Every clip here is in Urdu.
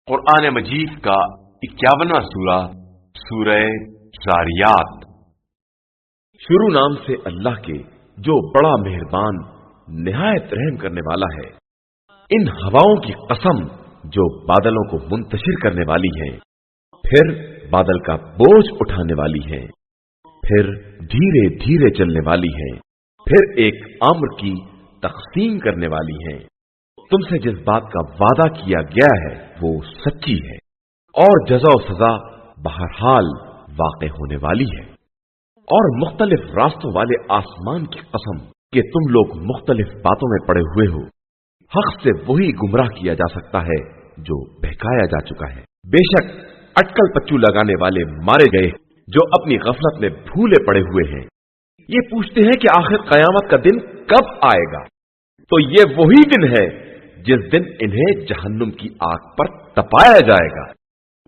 قرآن مجید کا 51واں سورہ سورہ زاریات۔ شروع نام سے اللہ کے جو بڑا مہربان نہایت رحم کرنے والا ہے۔ ان ہواؤں کی قسم جو بادلوں کو منتشر کرنے والی ہیں، پھر بادل کا بوجھ اٹھانے والی ہیں، پھر دھیرے دھیرے چلنے والی ہیں، پھر ایک امر کی تقسیم کرنے والی ہیں۔ تم سے جس بات کا وعدہ کیا گیا ہے وہ سچی ہے، اور جزا و سزا بہرحال واقع ہونے والی ہے۔ اور مختلف راستوں والے آسمان کی قسم کہ تم لوگ مختلف باتوں میں پڑے ہوئے ہو، حق سے وہی گمراہ کیا جا سکتا ہے جو بہکایا جا چکا ہے۔ بے شک اٹکل پچو لگانے والے مارے گئے جو اپنی غفلت میں بھولے پڑے ہوئے ہیں۔ یہ پوچھتے ہیں کہ آخر قیامت کا دن کب آئے گا؟ تو یہ وہی دن ہے جس دن انہیں جہنم کی آگ پر تپایا جائے گا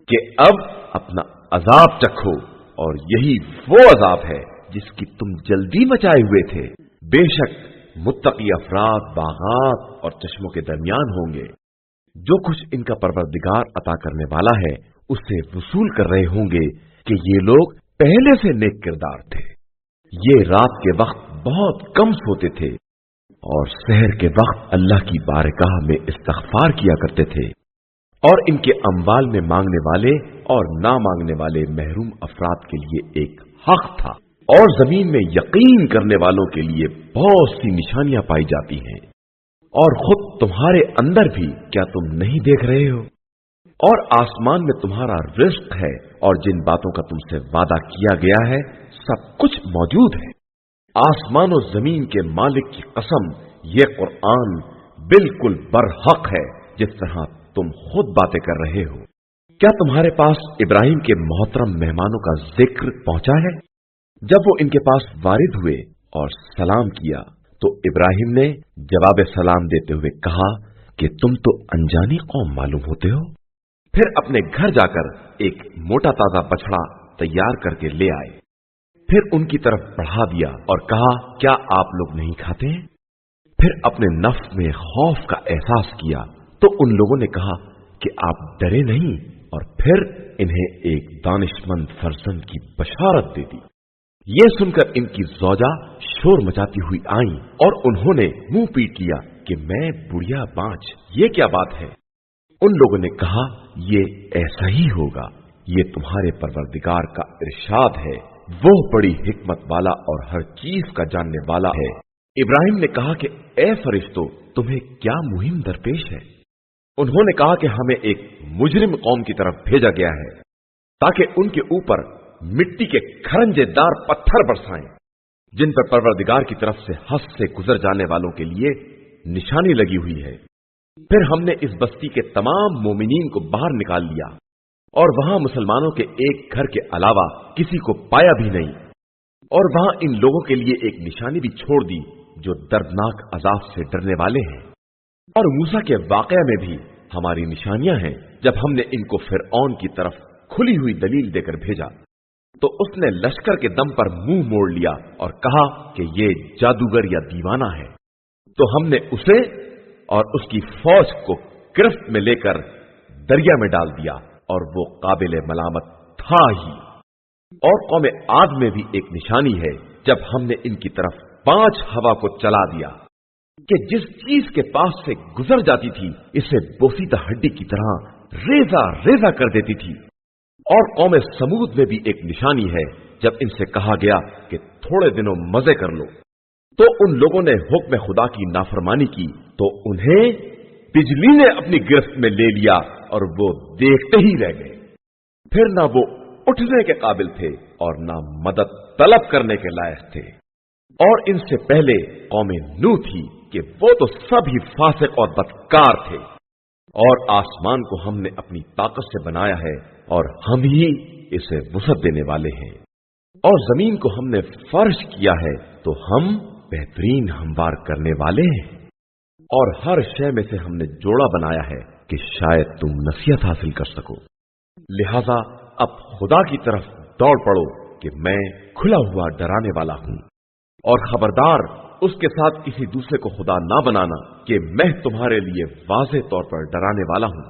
کہ اب اپنا عذاب چکھو، اور یہی وہ عذاب ہے جس کی تم جلدی مچائے ہوئے تھے۔ بے شک متقی افراد باغات اور چشموں کے درمیان ہوں گے، جو کچھ ان کا پروردگار عطا کرنے والا ہے اس سے وصول کر رہے ہوں گے کہ یہ لوگ پہلے سے نیک کردار تھے۔ یہ رات کے وقت بہت کم سوتے تھے اور سحر کے وقت اللہ کی بارگاہ میں استغفار کیا کرتے تھے، اور ان کے اموال میں مانگنے والے اور نہ مانگنے والے محروم افراد کے لیے ایک حق تھا، اور زمین میں یقین کرنے والوں کے لیے بہت سی نشانیاں پائی جاتی ہیں۔ اور خود تمہارے اندر بھی کیا تم نہیں دیکھ رہے ہو؟ اور آسمان میں تمہارا رزق ہے، اور جن باتوں کا تم سے وعدہ کیا گیا ہے سب کچھ موجود ہے۔ آسمان و زمین کے مالک کی قسم، یہ قرآن بالکل برحق ہے جس طرح تم خود باتیں کر رہے ہو۔ کیا تمہارے پاس ابراہیم کے محترم مہمانوں کا ذکر پہنچا ہے؟ جب وہ ان کے پاس وارد ہوئے اور سلام کیا تو ابراہیم نے جواب سلام دیتے ہوئے کہا کہ تم تو انجانی قوم معلوم ہوتے ہو۔ پھر اپنے گھر جا کر ایک موٹا تازہ بچڑا تیار کر کے لے آئے، پھر ان کی طرف بڑھا دیا اور کہا کیا آپ لوگ نہیں کھاتے ہیں؟ پھر اپنے نفس میں خوف کا احساس کیا تو ان لوگوں نے کہا کہ آپ ڈرے نہیں، اور پھر انہیں ایک دانشمند فرزند کی بشارت دے دی۔ یہ سن کر ان کی زوجہ شور مچاتی ہوئی آئیں، اور انہوں نے منہ پیٹ لیا کہ میں بڑھیا بانچ، یہ کیا بات ہے؟ ان لوگوں نے کہا یہ ایسا ہی ہوگا، یہ تمہارے پروردگار کا ارشاد ہے، وہ بڑی حکمت والا اور ہر چیز کا جاننے والا ہے۔ ابراہیم نے کہا کہ اے فرشتوں، تمہیں کیا مہم درپیش ہے؟ انہوں نے کہا کہ ہمیں ایک مجرم قوم کی طرف بھیجا گیا ہے تاکہ ان کے اوپر مٹی کے کھرنجے دار پتھر برسائیں، جن پر پروردگار کی طرف سے حد سے گزر جانے والوں کے لیے نشانی لگی ہوئی ہے۔ پھر ہم نے اس بستی کے تمام مومنین کو باہر نکال لیا، اور وہاں مسلمانوں کے ایک گھر کے علاوہ کسی کو پایا بھی نہیں، اور وہاں ان لوگوں کے لیے ایک نشانی بھی چھوڑ دی جو دردناک عذاب سے ڈرنے والے ہیں۔ اور موسیٰ کے واقعہ میں بھی ہماری نشانیاں ہیں، جب ہم نے ان کو فرعون کی طرف کھلی ہوئی دلیل دے کر بھیجا تو اس نے لشکر کے دم پر منہ موڑ لیا اور کہا کہ یہ جادوگر یا دیوانہ ہے۔ تو ہم نے اسے اور اس کی فوج کو گرفت میں لے کر دریا میں ڈال دیا، اور وہ قابل ملامت تھا ہی۔ اور قوم عاد میں بھی ایک نشانی ہے، جب ہم نے ان کی طرف 5 ہوا کو چلا دیا کہ جس چیز کے پاس سے گزر جاتی تھی اسے بوسیدہ ہڈی کی طرح ریزہ ریزہ کر دیتی تھی۔ اور قوم سمود میں بھی ایک نشانی ہے، جب ان سے کہا گیا کہ تھوڑے دنوں مزے کر لو تو ان لوگوں نے حکم خدا کی نافرمانی کی تو انہیں بجلی نے اپنی گرفت میں لے لیا، اور وہ دیکھتے ہی رہ گئے۔ پھر نہ وہ اٹھنے کے قابل تھے اور نہ مدد طلب کرنے کے لائق تھے۔ اور ان سے پہلے قوم نوح تھی کہ وہ تو سب ہی فاسق اور بدکار تھے۔ اور آسمان کو ہم نے اپنی طاقت سے بنایا ہے، اور ہم ہی اسے وسعت دینے والے ہیں۔ اور زمین کو ہم نے فرش کیا ہے تو ہم بہترین ہموار کرنے والے ہیں۔ اور ہر شے میں سے ہم نے جوڑا بنایا ہے کہ شاید تم نصیحت حاصل کر سکو۔ لہذا اب خدا کی طرف دوڑ پڑو کہ میں کھلا ہوا ڈرانے والا ہوں، اور خبردار اس کے ساتھ کسی دوسرے کو خدا نہ بنانا کہ میں تمہارے لیے واضح طور پر ڈرانے والا ہوں۔